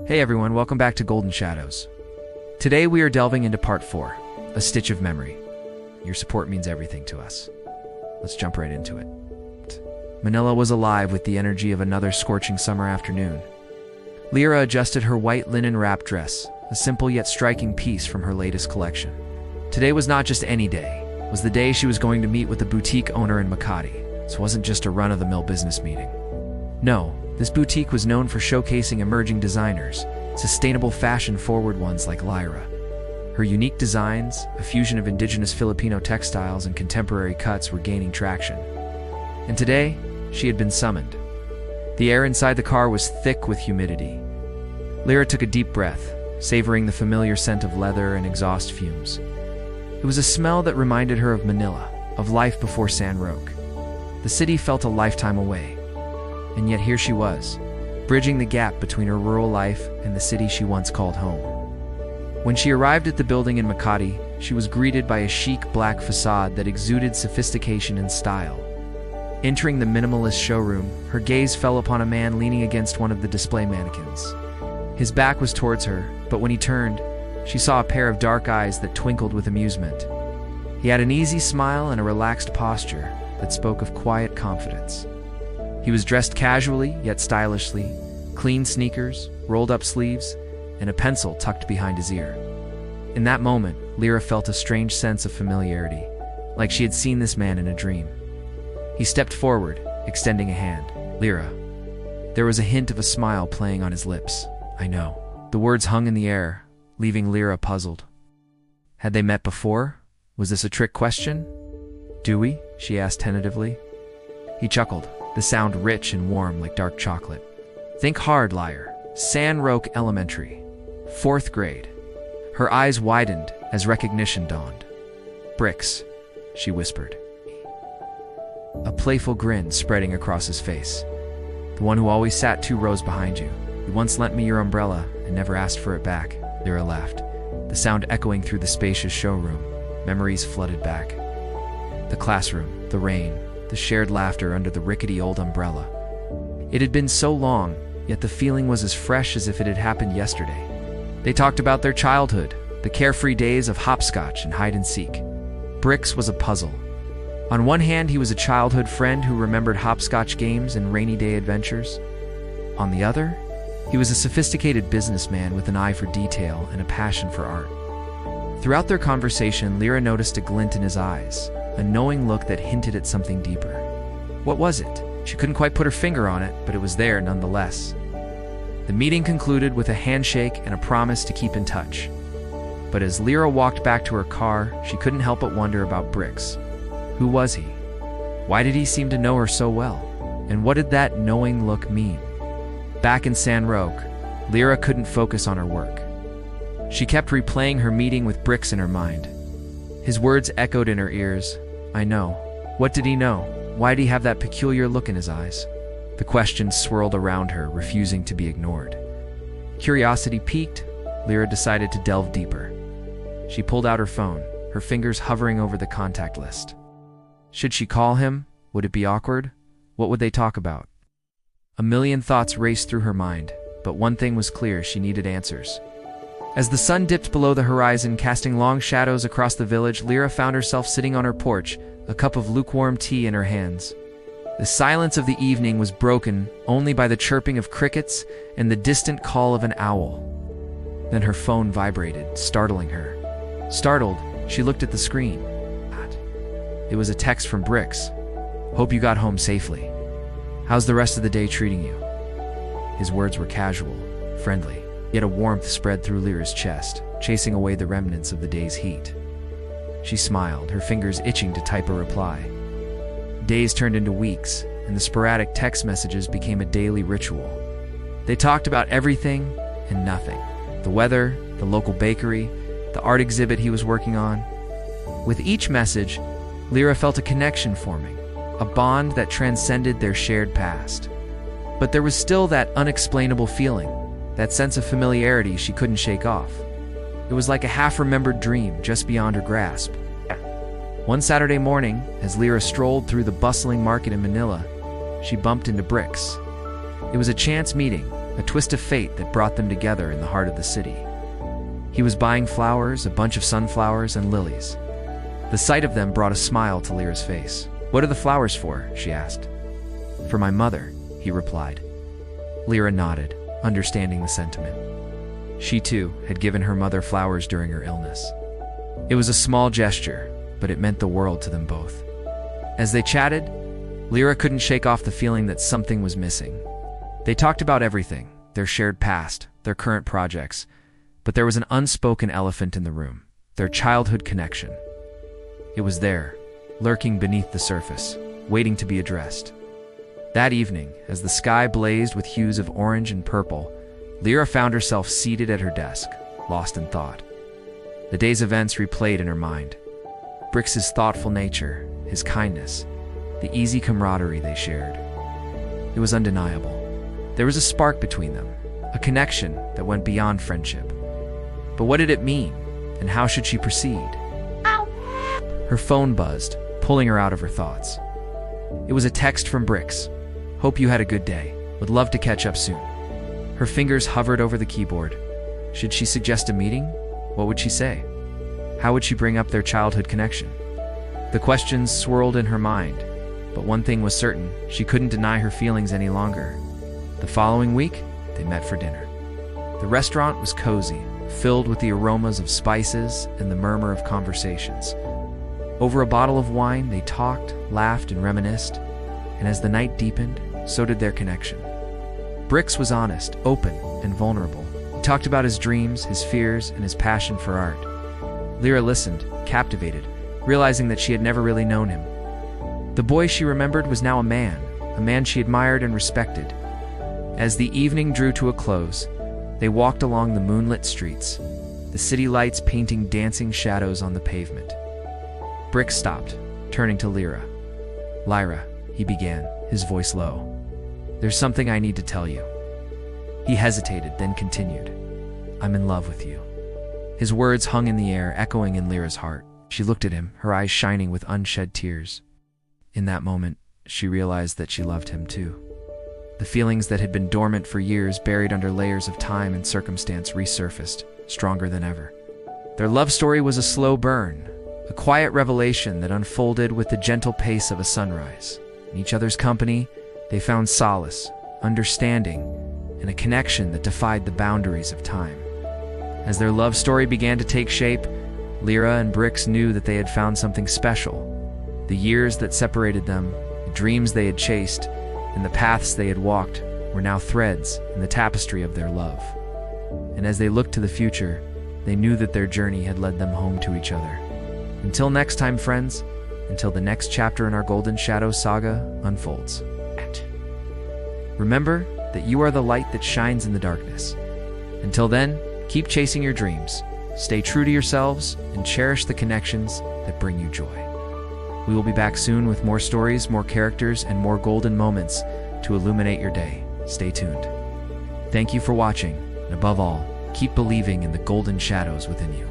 Hey everyone, welcome back to Golden Shadows. Today we are delving into part 4, A Stitch of Memory. Your support means everything to us. Let's jump right into it. Manila was alive with the energy of another scorching summer afternoon. Lira adjusted her white linen wrap dress, a simple yet striking piece from her latest collection. Today was not just any day. It was the day she was going to meet with the boutique owner in Makati. This wasn't just a run-of-the-mill business meeting. No, this boutique was known for showcasing emerging designers, sustainable fashion-forward ones like Lira. Her unique designs, a fusion of indigenous Filipino textiles and contemporary cuts, were gaining traction. And today, she had been summoned. The air inside the car was thick with humidity. Lira took a deep breath, savoring the familiar scent of leather and exhaust fumes. It was a smell that reminded her of Manila, of life before San Roque. The city felt a lifetime away. And yet here she was, bridging the gap between her rural life and the city she once called home. When she arrived at the building in Makati, she was greeted by a chic black facade that exuded sophistication and style. Entering the minimalist showroom, her gaze fell upon a man leaning against one of the display mannequins. His back was towards her, but when he turned, she saw a pair of dark eyes that twinkled with amusement. He had an easy smile and a relaxed posture that spoke of quiet confidence. He was dressed casually, yet stylishly, clean sneakers, rolled-up sleeves, and a pencil tucked behind his ear. In that moment, Lira felt a strange sense of familiarity, like she had seen this man in a dream. He stepped forward, extending a hand. "Lira." There was a hint of a smile playing on his lips. "I know." The words hung in the air, leaving Lira puzzled. Had they met before? Was this a trick question? "Do we?" she asked tentatively. He chuckled, the sound rich and warm like dark chocolate. "Think hard, liar. San Roque Elementary. 4th grade." Her eyes widened as recognition dawned. "Bricks," she whispered. A playful grin spreading across his face. "The one who always sat 2 rows behind you. You once lent me your umbrella and never asked for it back." Lira laughed, the sound echoing through the spacious showroom. Memories flooded back. The classroom, the rain, the shared laughter under the rickety old umbrella. It had been so long, yet the feeling was as fresh as if it had happened yesterday. They talked about their childhood, the carefree days of hopscotch and hide-and-seek. Bricks was a puzzle. On one hand, he was a childhood friend who remembered hopscotch games and rainy-day adventures. On the other, he was a sophisticated businessman with an eye for detail and a passion for art. Throughout their conversation, Lira noticed a glint in his eyes, a knowing look that hinted at something deeper. What was it? She couldn't quite put her finger on it, but it was there nonetheless. The meeting concluded with a handshake and a promise to keep in touch. But as Lira walked back to her car, she couldn't help but wonder about Bricks. Who was he? Why did he seem to know her so well? And what did that knowing look mean? Back in San Roque, Lira couldn't focus on her work. She kept replaying her meeting with Bricks in her mind. His words echoed in her ears. "I know." What did he know? Why did he have that peculiar look in his eyes? The questions swirled around her, refusing to be ignored. Curiosity piqued, Lira decided to delve deeper. She pulled out her phone, her fingers hovering over the contact list. Should she call him? Would it be awkward? What would they talk about? A million thoughts raced through her mind, but one thing was clear: she needed answers. As the sun dipped below the horizon, casting long shadows across the village, Lira found herself sitting on her porch, a cup of lukewarm tea in her hands. The silence of the evening was broken only by the chirping of crickets and the distant call of an owl. Then her phone vibrated, startling her. Startled, she looked at the screen. It was a text from Bricks. "Hope you got home safely. How's the rest of the day treating you?" His words were casual, friendly, yet a warmth spread through Lira's chest, chasing away the remnants of the day's heat. She smiled, her fingers itching to type a reply. Days turned into weeks, and the sporadic text messages became a daily ritual. They talked about everything and nothing. The weather, the local bakery, the art exhibit he was working on. With each message, Lira felt a connection forming, a bond that transcended their shared past. But there was still that unexplainable feeling, that sense of familiarity she couldn't shake off. It was like a half-remembered dream just beyond her grasp. One Saturday morning, as Lira strolled through the bustling market in Manila, she bumped into Bricks. It was a chance meeting, a twist of fate that brought them together in the heart of the city. He was buying flowers, a bunch of sunflowers and lilies. The sight of them brought a smile to Lyra's face. "What are the flowers for?" she asked. "For my mother," he replied. Lyra nodded, understanding the sentiment. She, too, had given her mother flowers during her illness. It was a small gesture, but it meant the world to them both. As they chatted, Lyra couldn't shake off the feeling that something was missing. They talked about everything, their shared past, their current projects, but there was an unspoken elephant in the room, their childhood connection. It was there, lurking beneath the surface, waiting to be addressed. That evening, as the sky blazed with hues of orange and purple, Lyra found herself seated at her desk, lost in thought. The day's events replayed in her mind. Brix's thoughtful nature, his kindness, the easy camaraderie they shared. It was undeniable. There was a spark between them, a connection that went beyond friendship. But what did it mean, and how should she proceed? Her phone buzzed, pulling her out of her thoughts. It was a text from Brix. "Hope you had a good day. Would love to catch up soon." Her fingers hovered over the keyboard. Should she suggest a meeting? What would she say? How would she bring up their childhood connection? The questions swirled in her mind, but one thing was certain, she couldn't deny her feelings any longer. The following week, they met for dinner. The restaurant was cozy, filled with the aromas of spices and the murmur of conversations. Over a bottle of wine, they talked, laughed, and reminisced, and as the night deepened, so did their connection. Brix was honest, open, and vulnerable. He talked about his dreams, his fears, and his passion for art. Lyra listened, captivated, realizing that she had never really known him. The boy she remembered was now a man she admired and respected. As the evening drew to a close, they walked along the moonlit streets, the city lights painting dancing shadows on the pavement. Brix stopped, turning to Lyra. "Lyra," he began, his voice low. "There's something I need to tell you." He hesitated, then continued. "I'm in love with you." His words hung in the air, echoing in Lyra's heart. She looked at him, her eyes shining with unshed tears. In that moment, she realized that she loved him too. The feelings that had been dormant for years, buried under layers of time and circumstance, resurfaced, stronger than ever. Their love story was a slow burn, a quiet revelation that unfolded with the gentle pace of a sunrise. In each other's company, they found solace, understanding, and a connection that defied the boundaries of time. As their love story began to take shape, Lyra and Brix knew that they had found something special. The years that separated them, the dreams they had chased, and the paths they had walked were now threads in the tapestry of their love. And as they looked to the future, they knew that their journey had led them home to each other. Until next time, friends, until the next chapter in our Golden Shadow saga unfolds. Remember that you are the light that shines in the darkness. Until then, keep chasing your dreams, stay true to yourselves, and cherish the connections that bring you joy. We will be back soon with more stories, more characters, and more golden moments to illuminate your day. Stay tuned. Thank you for watching, and above all, keep believing in the golden shadows within you.